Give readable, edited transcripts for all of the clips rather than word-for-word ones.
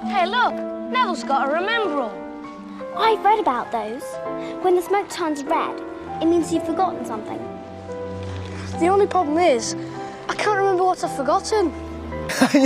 Hey, look, Neville's got a remember-all. I've read about those. When the smoke turns red, it means you've forgotten something. The only problem is, I can't remember what I've forgotten.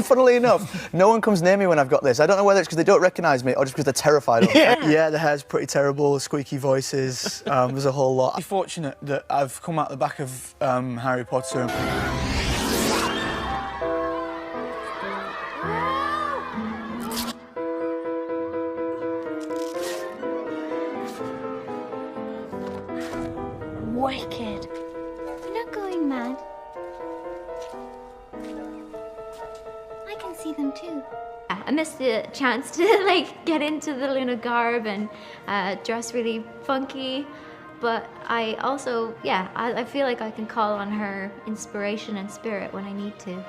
Funnily enough, no one comes near me when I've got this. I don't know whether it's because they don't recognise me or just because they're terrified of me. Yeah, the hair's pretty terrible, squeaky voices, there's a whole lot. I'm fortunate that I've come out the back of Harry Potter. Wicked. You're not going mad. I can see them too. I missed the chance to like get into the Luna garb and dress really funky, but I also, yeah, I feel like I can call on her inspiration and spirit when I need to.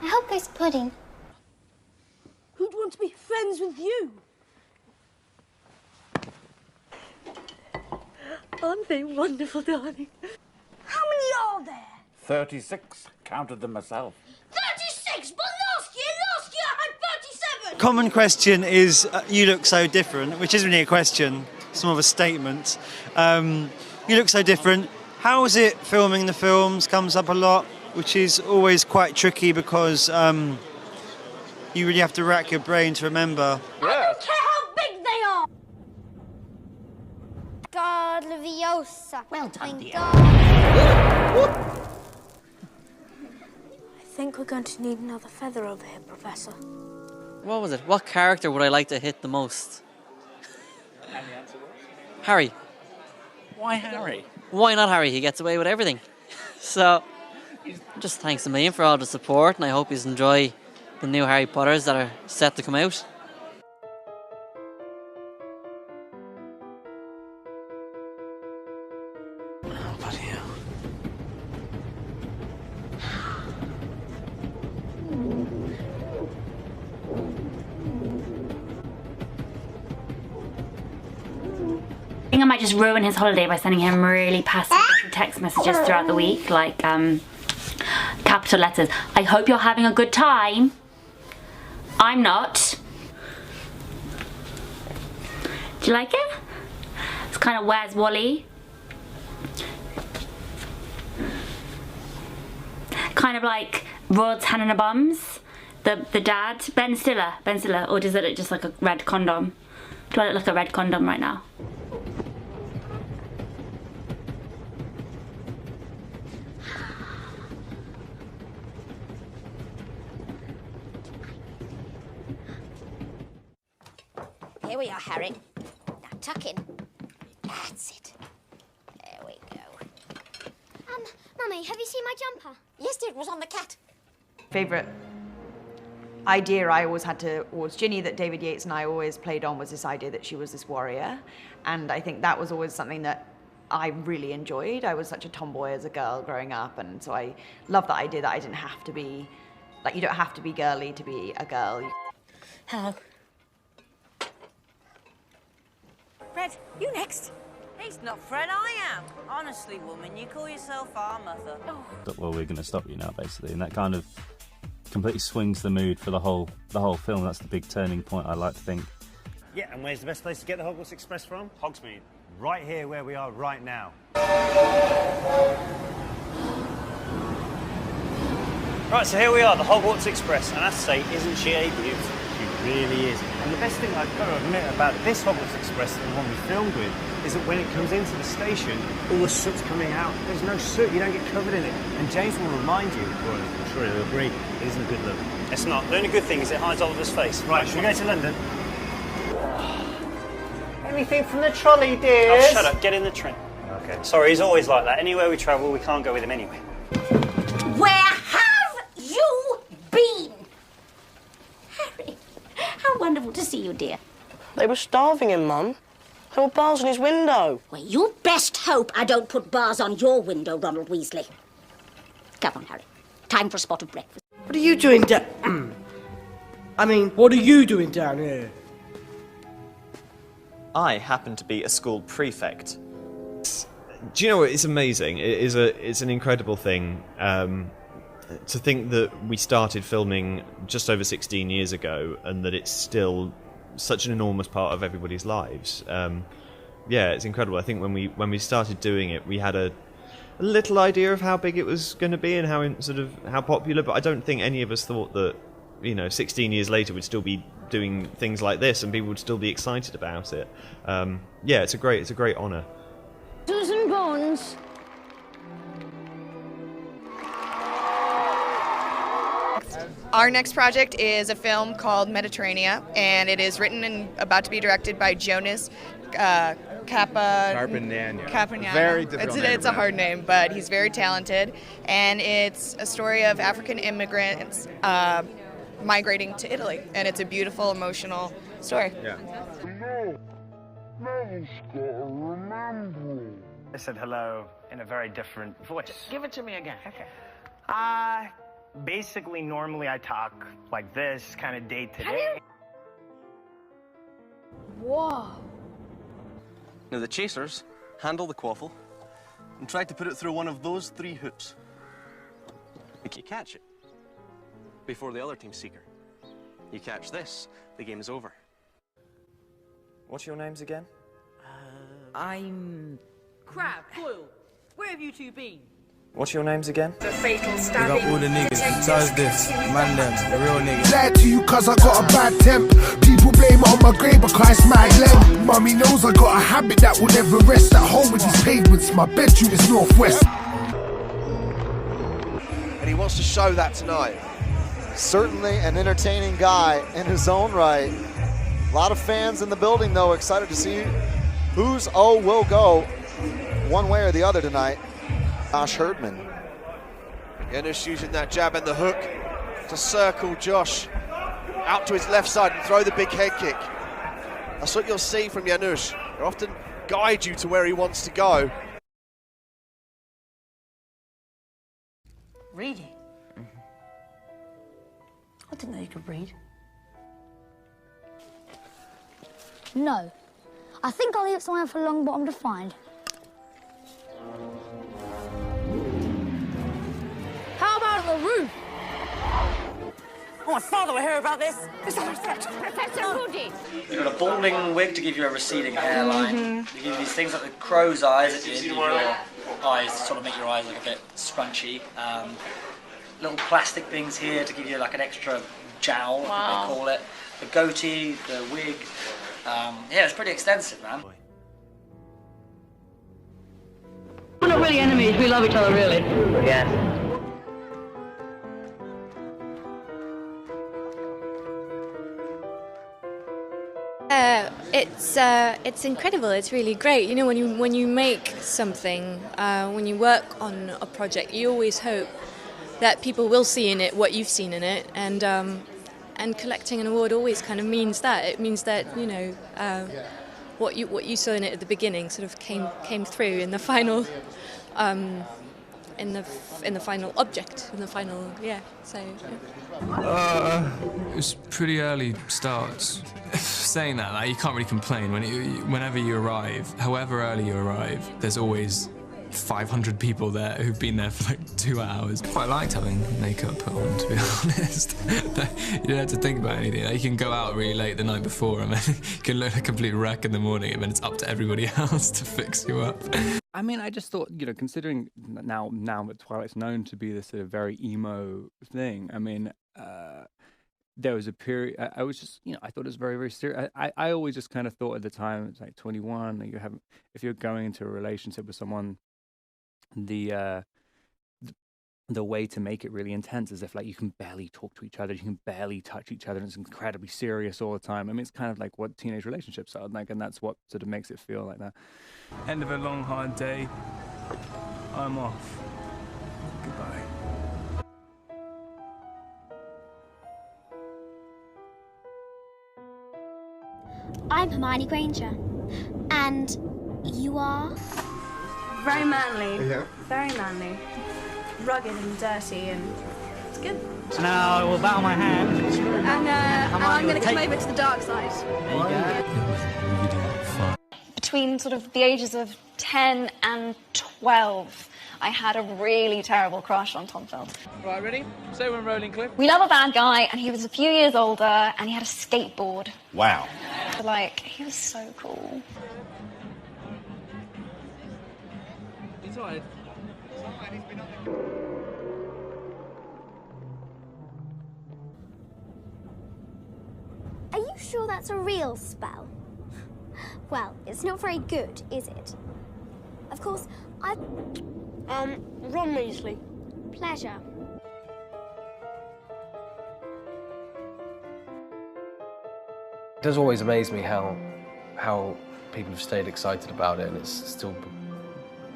I hope there's pudding. Who'd want to be friends with you? Aren't they wonderful, darling? How many are there? 36. Counted them myself. 36, but last year I had 37! Common question is, you look so different, which isn't really a question, it's more of a statement. You look so different. How is it filming the films? Comes up a lot, which is always quite tricky because you really have to rack your brain to remember. I don't care how big they are! God Leviosa. Well done, dear. I think we're going to need another feather over here, Professor. What was it? What character would I like to hit the most? Harry. Why Harry? Why not Harry? He gets away with everything. So, just thanks a million for all the support, and I hope you enjoy the new Harry Potters that are set to come out. I think I might just ruin his holiday by sending him really passive text messages throughout the week, like capital letters. I hope you're having a good time. I'm not. Do you like it? It's kind of Where's Wally? Kind of like Royal Tenenbaums. The dad, Ben Stiller, or does it look just like a red condom? Do I look like a red condom right now? Here we are, Harry. Now tuck in. That's it. There we go. Mummy, have you seen my jumper? Yes, dear, it was on the cat. Favourite idea I always had towards Ginny that David Yates and I always played on was this idea that she was this warrior. And I think that was always something that I really enjoyed. I was such a tomboy as a girl growing up, and so I love that idea that I didn't have to be, like, you don't have to be girly to be a girl. Hello. Fred, you next. It's not Fred, I am. Honestly, woman, you call yourself our mother. Oh. Well, we're going to stop you now, basically, and that kind of completely swings the mood for the whole film. That's the big turning point, I like to think. Yeah, and where's the best place to get the Hogwarts Express from? Hogsmeade. Right here, where we are right now. Right, so here we are, the Hogwarts Express, and I have to say, isn't she a beauty? She really is. And the best thing I've got to admit about this Hogwarts Express, the one we filmed with, is that when it comes into the station, all the soot's coming out. There's no soot, you don't get covered in it. And James will remind you, or I'm sure he'll agree, it isn't a good look. It's not. The only good thing is it hides Oliver's face. Right, should we go to London? Anything from the trolley, dear? Oh, shut up. Get in the train. Okay. Sorry, he's always like that. Anywhere we travel, we can't go with him anyway. Where have you been? Harry, how wonderful to see you, dear. They were starving him, Mum. There were bars on his window. Well, you best hope I don't put bars on your window, Ronald Weasley. Come on, Harry. Time for a spot of breakfast. What are you doing down... what are you doing down here? I happen to be a school prefect. Do you know what? It's amazing. It's an incredible thing. to think that we started filming just over 16 years ago and that it's still such an enormous part of everybody's lives. Yeah, it's incredible. I think when we started doing it, we had a little idea of how big it was going to be and how popular, but I don't think any of us thought that, 16 years later we'd still be doing things like this and people would still be excited about it. Yeah, it's a great honour. Susan Bones. Our next project is a film called Mediterranean, and it is written and about to be directed by Jonas Carpignano. Very difficult name. It's a hard name, but he's very talented, and it's a story of African immigrants migrating to Italy, and it's a beautiful, emotional story. Yeah. I said hello in a very different voice. Give it to me again. Okay. Basically, normally I talk like this, kind of day to day. Whoa. Now the chasers handle the quaffle and try to put it through one of those 3 hoops. You catch it before the other team's seeker. You catch this, the game is over. What's your names again? I'm... Crab, Foil, where have you two been? What's your names again? The fatal Big stabbing. up all the niggas, does this, man them, the real niggas. Lied to you cause I got a bad temp. People blame it on my grave because it's mad lem. Mummy knows I got a habit that will never rest. At home with these pavements, my bedroom is northwest. And he wants to show that tonight. Certainly an entertaining guy in his own right. A lot of fans in the building though, excited to see whose O will go one way or the other tonight. Josh Herdman. Janusz using that jab and the hook to circle Josh out to his left side and throw the big head kick. That's what you'll see from Janusz. He'll often guide you to where he wants to go. Reading? I didn't know you could read. No. I think I'll leave it somewhere for Longbottom to find. How about on the roof? Oh, my father will hear about this. Professor Rudy. You've got a balding wig to give you a receding hairline. They give you these things like the crow's eyes at the end of your eyes to sort of make your eyes look a bit scrunchy. Little plastic things here to give you like an extra jowl, they call it. The goatee, the wig. Yeah, it's pretty extensive, man. We're not really enemies, we love each other, really. Yeah. It's incredible. It's really great. You know, when you make something, when you work on a project, you always hope that people will see in it what you've seen in it, and collecting an award always kind of means that. It means that, you know, what you saw in it at the beginning sort of came through in the final in the final object, in the final, yeah. So. Yeah. It was pretty early starts. Saying that, like, you can't really complain. Whenever you arrive, however early you arrive, there's always 500 people there who've been there for like 2 hours. Quite liked having makeup put on, to be honest. You don't have to think about anything. Like, you can go out really late the night before and then you can look like a complete wreck in the morning, and then it's up to everybody else to fix you up. I mean, I just thought, you know, considering now that Twilight's known to be this sort of very emo thing, I mean, there was a period, I was just, you know, I thought it was very, very serious. I always just kind of thought at the time, it's like 21, and if you're going into a relationship with someone, the way to make it really intense is if, like, you can barely talk to each other, you can barely touch each other, and it's incredibly serious all the time. I mean, it's kind of like what teenage relationships are like, and that's what sort of makes it feel like that. End of a long, hard day. I'm off. Goodbye. I'm Hermione Granger. And you are? Very manly. Yeah. Very manly. Rugged and dirty, and it's good. So now I will bow my hand. And I'm going to come over to the dark side. There you go. It was really fun. Between sort of the ages of 10 and 12, I had a really terrible crush on Tom Felton. Right, ready? Say when rolling, Cliff. We love a bad guy, and he was a few years older, and he had a skateboard. Wow. Like, he was so cool. You tired? Are you sure that's a real spell? Well, it's not very good, is it? Of course, Ron Weasley. Pleasure. It does always amaze me how people have stayed excited about it and it's still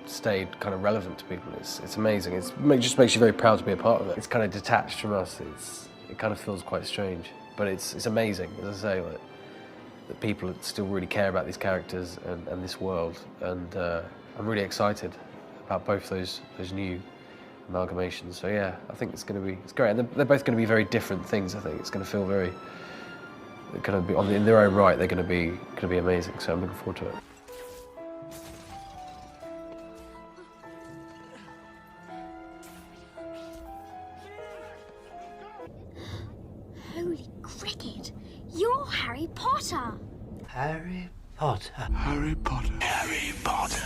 stayed kind of relevant to people. It's amazing. It just makes you very proud to be a part of it. It's kind of detached from us. It kind of feels quite strange, but it's amazing, as I say, like, that people still really care about these characters and this world, and I'm really excited about both those new amalgamations. So yeah, I think it's great. And they're both going to be very different things. I think it's going to feel very, going to be in their own right. They're going to be amazing. So I'm looking forward to it. Holy cricket! You're Harry Potter! Harry Potter. Harry Potter. Harry Potter.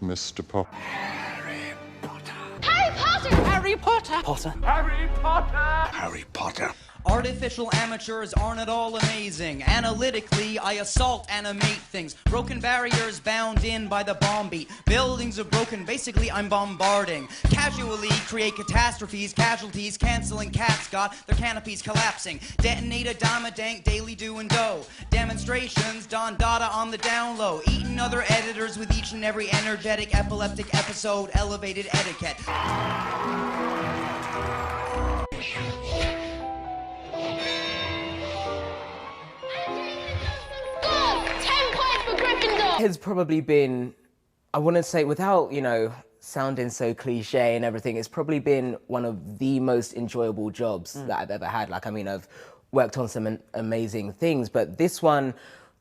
Mr. Potter. Harry Potter! Harry Potter. Potter. Harry Potter. Harry Potter. Artificial amateurs aren't at all amazing. Analytically, I assault, animate things. Broken barriers bound in by the bomb beat. Buildings are broken, basically I'm bombarding. Casually create catastrophes, casualties, canceling cats got their canopies collapsing. Detonate a dime a dank, daily do and do. Demonstrations, Don Dada on the down low. Eating other editors with each and every energetic, epileptic episode, elevated etiquette. Has probably been, I want to say, without, sounding so cliche and everything, it's probably been one of the most enjoyable jobs that I've ever had. Like, I mean, I've worked on some amazing things, but this one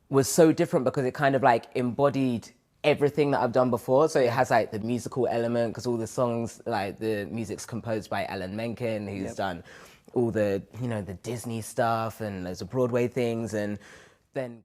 was so different because it kind of like embodied everything that I've done before. So it has like the musical element, because all the songs, like the music's composed by Alan Menken, who's done all the, the Disney stuff and loads of Broadway things, and then